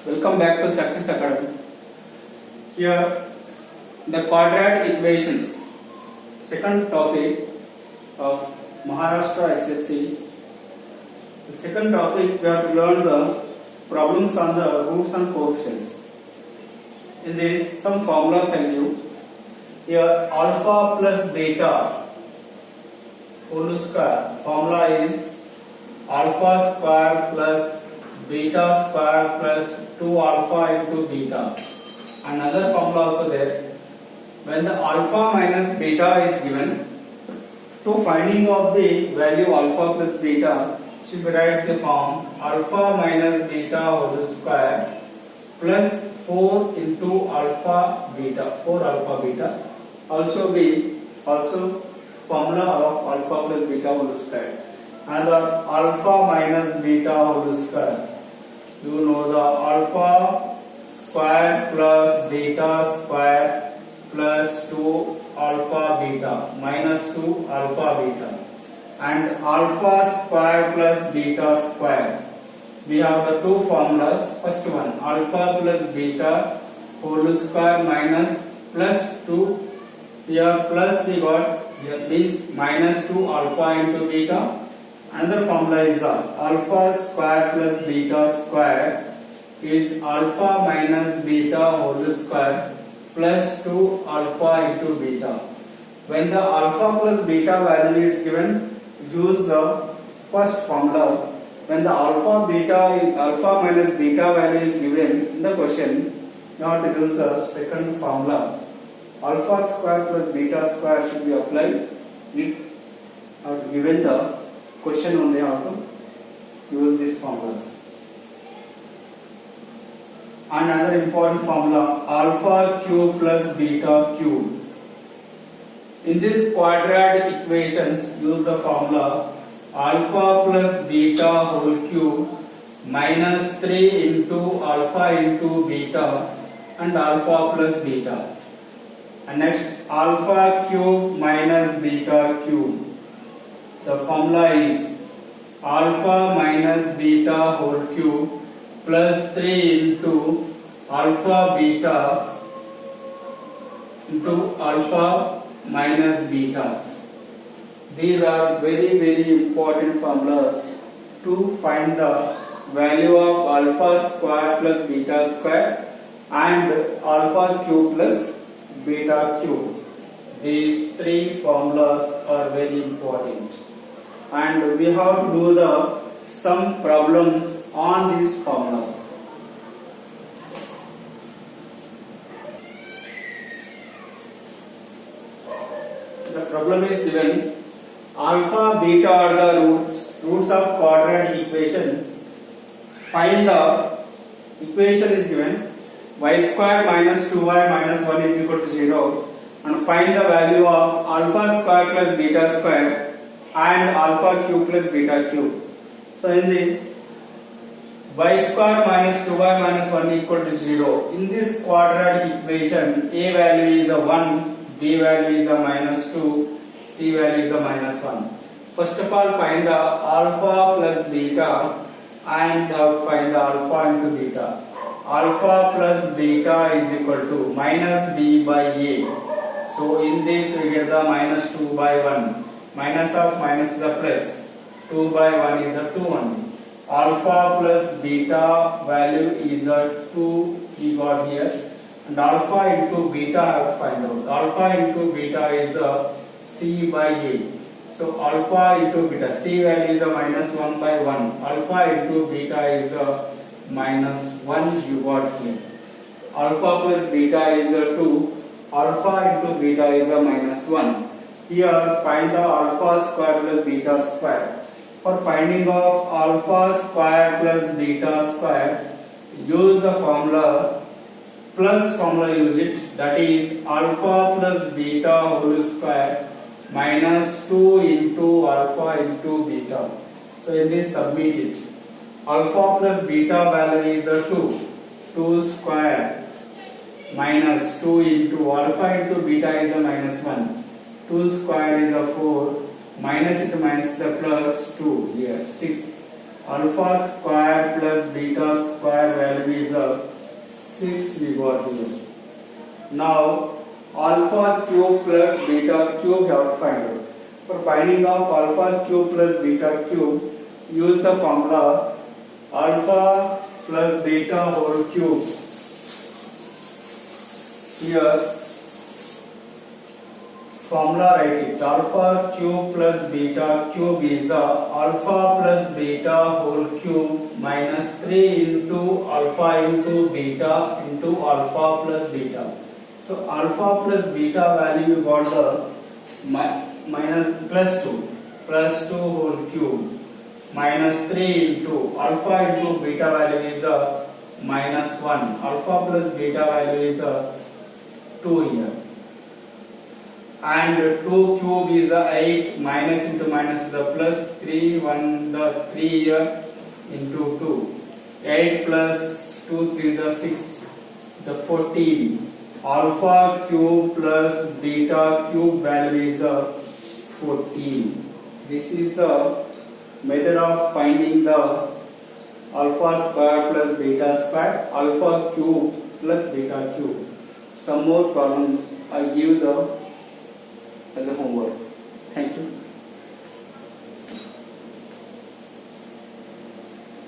Welcome back to Success Academy. Here, the quadratic equations, second topic of Maharashtra SSC. The second topic, we have to learn the problems on the roots and coefficients. In this, some formulas I give. Here, alpha plus beta whole square. Formula is alpha square plus beta square plus 2 alpha into beta. Another formula also there. When the alpha minus beta is given, to finding of the value alpha plus beta, should be write the form alpha minus beta whole square plus 4 into alpha beta, 4 alpha beta. Also formula of alpha plus beta whole square. And the alpha minus beta whole square. You know the alpha square plus beta square plus 2 alpha beta minus 2 alpha beta. And alpha square plus beta square. We have the two formulas. First one, alpha plus beta whole square minus plus 2. Here plus we got, here is minus 2 alpha into beta. Another formula is alpha square plus beta square is alpha minus beta whole square plus 2 alpha into beta. When the alpha plus beta value is given, use the first formula. When the alpha minus beta value is given in the question, you have to use the second formula. Alpha square plus beta square should be applied. Given the question only, how to use these formulas. Another important formula, alpha cube plus beta cube. In this quadratic equations, use the formula alpha plus beta whole cube minus 3 into alpha into beta and alpha plus beta. And next, alpha cube minus beta cube. The formula is alpha minus beta whole cube plus 3 into alpha beta into alpha minus beta. These are very important formulas to find the value of alpha square plus beta square and alpha cube plus beta cube. These three formulas are very important. And we have to do some problems on these formulas. The problem is given alpha, beta are the roots of quadratic equation. Find the equation is given y square minus 2y minus 1 is equal to 0, and find the value of alpha square plus beta square and alpha cube plus beta cube. So in this, y square minus 2y minus 1 equal to 0. In this quadratic equation, a value is a 1, b value is a minus 2, c value is a minus 1. First of all, find the alpha plus beta and find the alpha into beta. Alpha plus beta is equal to minus b by a. So in this we get the minus 2 by 1. Minus of minus is a plus. 2 by 1 is a 2 only. Alpha plus beta value is a 2 we got here. And alpha into beta I have to find out. Alpha into beta is a c by a. So alpha into beta. C value is a minus 1 by 1. Alpha into beta is a minus 1 you got here. Alpha plus beta is a 2. Alpha into beta is a minus 1. Here find the alpha square plus beta square. For finding of alpha square plus beta square, use the formula, plus formula use it, that is alpha plus beta whole square minus 2 into alpha into beta. So in this submit it. Alpha plus beta value is a 2. 2 square minus 2 into alpha into beta is a minus 1. 2 square is a 4 minus it minus the plus 2 here 6 alpha square plus beta square value is 6 we got here. Now alpha cube plus beta cube we have to find out. For finding of alpha cube plus beta cube, use the formula alpha plus beta whole cube. Here formula write it, alpha cube plus beta cube is alpha plus beta whole cube minus 3 into alpha into beta into alpha plus beta. So alpha plus beta value you got the minus plus 2 whole cube minus 3 into alpha into beta value is minus 1. Alpha plus beta value is 2 here. And 2 cube is 8, minus into minus is a plus 3, 1 the 3 here into 2. 8 plus 2, 3 is a 6, is a 14. Alpha cube plus beta cube value is a 14. This is the method of finding the alpha square plus beta square, alpha cube plus beta cube. Some more problems I give the as a homework. Thank you.